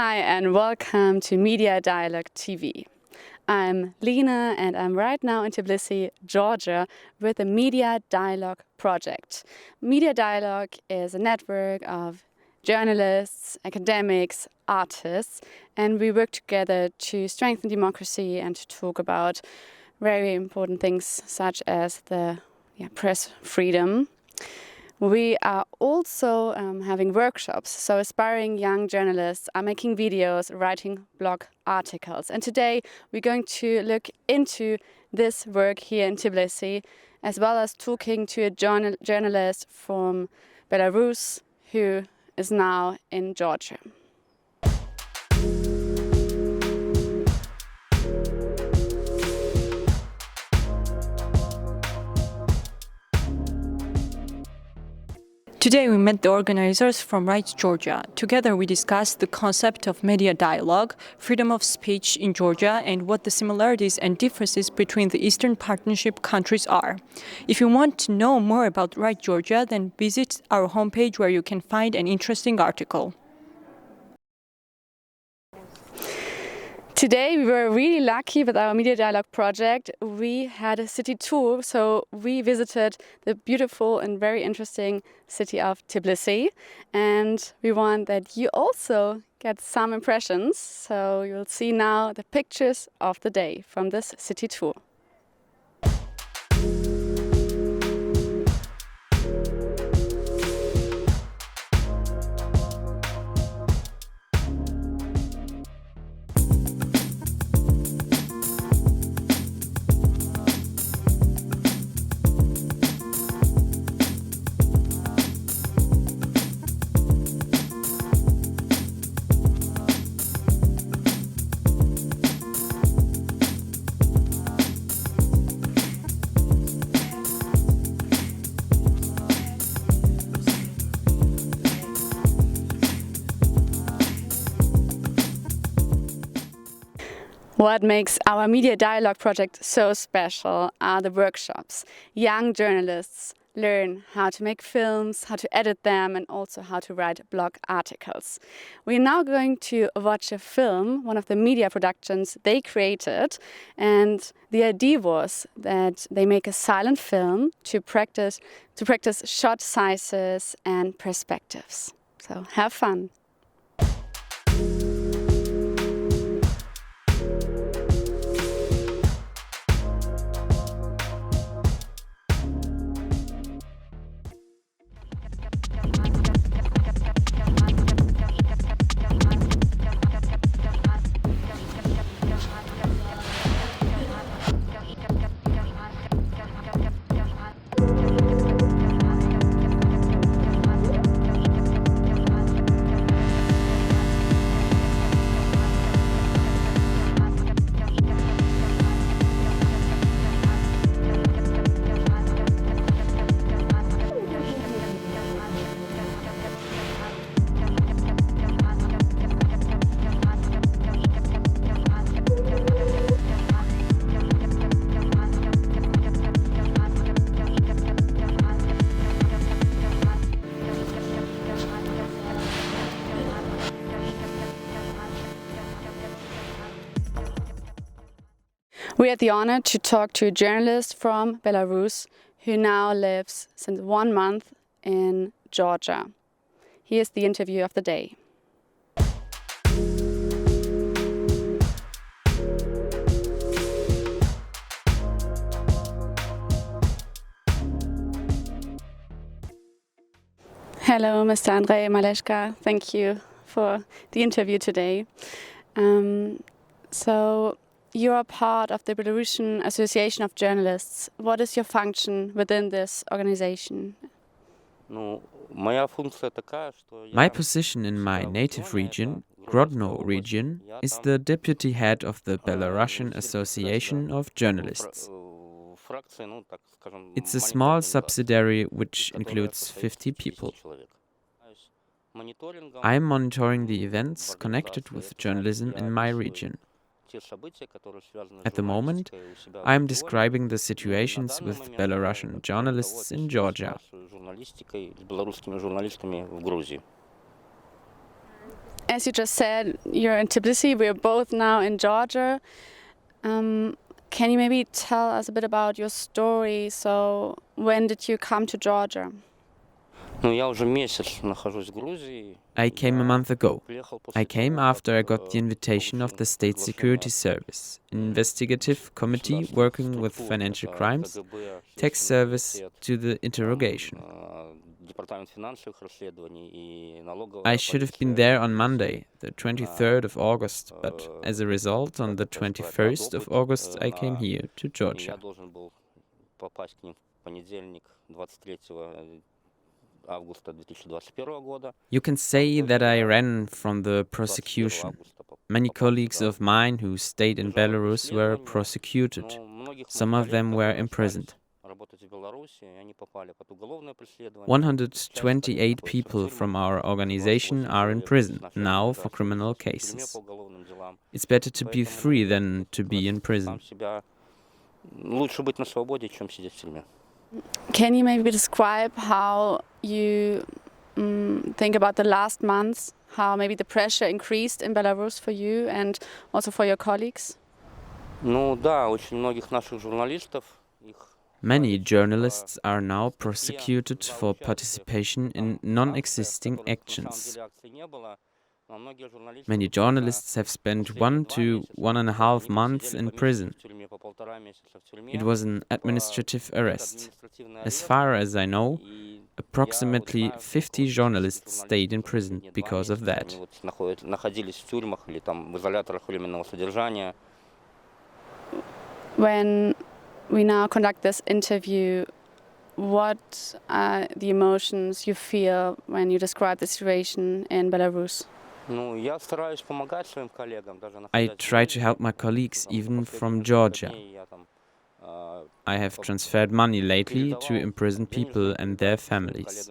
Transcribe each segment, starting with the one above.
Hi and welcome to Media Dialogue TV. I'm Lena and I'm right now in Tbilisi, Georgia with the Media Dialogue project. Media Dialogue is a network of journalists, academics, artists, and we work together to strengthen democracy and to talk about very important things such as the press freedom. We are also having workshops, so aspiring young journalists are making videos, writing blog articles. And today we're going to look into this work here in Tbilisi, as well as talking to a journalist from Belarus who is now in Georgia. Today we met the organizers from Right Georgia. Together we discussed the concept of media dialogue, freedom of speech in Georgia, and what the similarities and differences between the Eastern Partnership countries are. If you want to know more about Right Georgia, then visit our homepage where you can find an interesting article. Today we were really lucky with our Media Dialogue project. We had a city tour, so we visited the beautiful and very interesting city of Tbilisi, and we want that you also get some impressions. So you'll see now the pictures of the day from this city tour. What makes our Media Dialogue project so special are the workshops. Young journalists learn how to make films, how to edit them, and also how to write blog articles. We're now going to watch a film, one of the media productions they created, and the idea was that they make a silent film to practice shot sizes and perspectives. So have fun. We had the honor to talk to a journalist from Belarus who now lives since 1 month in Georgia. Here's the interview of the day. Hello, Mr. Andrei Mialeshka. Thank you for the interview today. You are part of the Belarusian Association of Journalists. What is your function within this organization? My position in my native region, Grodno region, is the deputy head of the Belarusian Association of Journalists. It's a small subsidiary which includes 50 people. I'm monitoring the events connected with journalism in my region. At the moment, I am describing the situations with Belarusian journalists in Georgia. as you just said, you're in Tbilisi, we're both now in Georgia. Can you maybe tell us a bit about your story? So, when did you come to Georgia? I came a month ago. I came after I got the invitation of the State Security Service, an investigative committee working with financial crimes, tax service to the interrogation. I should have been there on Monday, the 23rd of August, but as a result, on the 21st of August, I came here to Georgia. You can say that I ran from the prosecution. Many colleagues of mine who stayed in Belarus were prosecuted. Some of them were imprisoned. 128 people from our organization are in prison now for criminal cases. It's better to be free than to be in prison. Can you maybe describe how you think about the last months, how maybe the pressure increased in Belarus for you and also for your colleagues? Many journalists are now prosecuted for participation in non-existing actions. Many journalists have spent 1 to 1.5 months in prison. It was an administrative arrest. As far as I know, approximately 50 journalists stayed in prison because of that. When we now conduct this interview, what are the emotions you feel when you describe the situation in Belarus? I try to help my colleagues, even from Georgia. I have transferred money lately to imprisoned people and their families.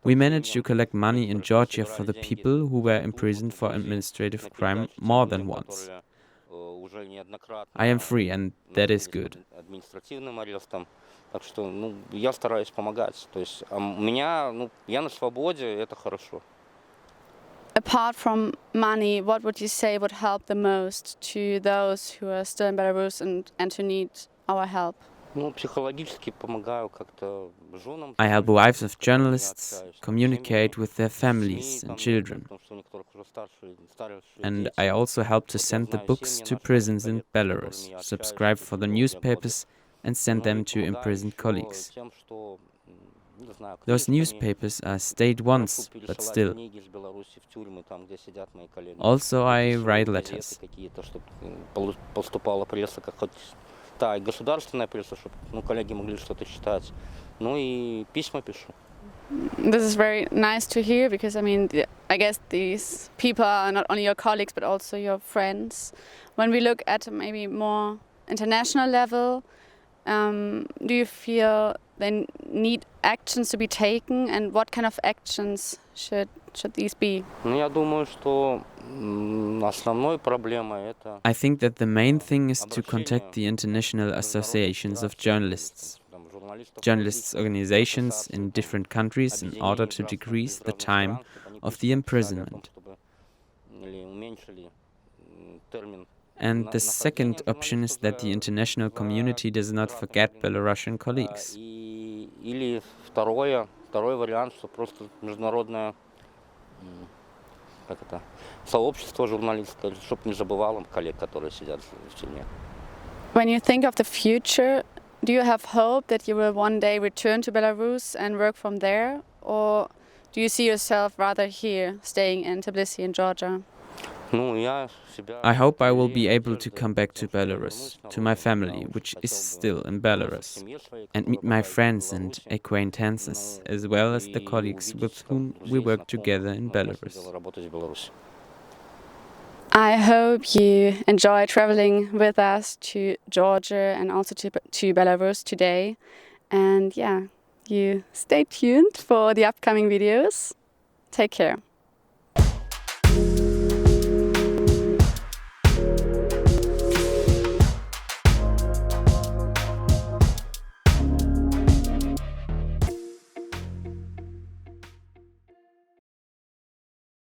We managed to collect money in Georgia for the people who were imprisoned for administrative crime more than once. I am free, and that is good. Apart from money, what would you say would help the most to those who are still in Belarus and who need our help? I help wives of journalists communicate with their families and children. And I also help to send the books to prisons in Belarus, subscribe for the newspapers, and send them to imprisoned colleagues. Those newspapers are state ones, but still. Also, I write letters. This is very nice to hear because, I mean, I guess these people are not only your colleagues but also your friends. When we look at maybe more international level, do you feel they need actions to be taken, and what kind of actions should these be? I think that the main thing is to contact the international associations of journalists, organizations in different countries in order to decrease the time of the imprisonment. And the second option is that the international community does not forget Belarusian colleagues. When you think of the future, do you have hope that you will one day return to Belarus and work from there? Or do you see yourself rather here, staying in Tbilisi in Georgia? I hope I will be able to come back to Belarus, to my family, which is still in Belarus, and meet my friends and acquaintances, as well as the colleagues with whom we work together in Belarus. I hope you enjoy traveling with us to Georgia and also to Belarus today. And yeah, you stay tuned for the upcoming videos. Take care.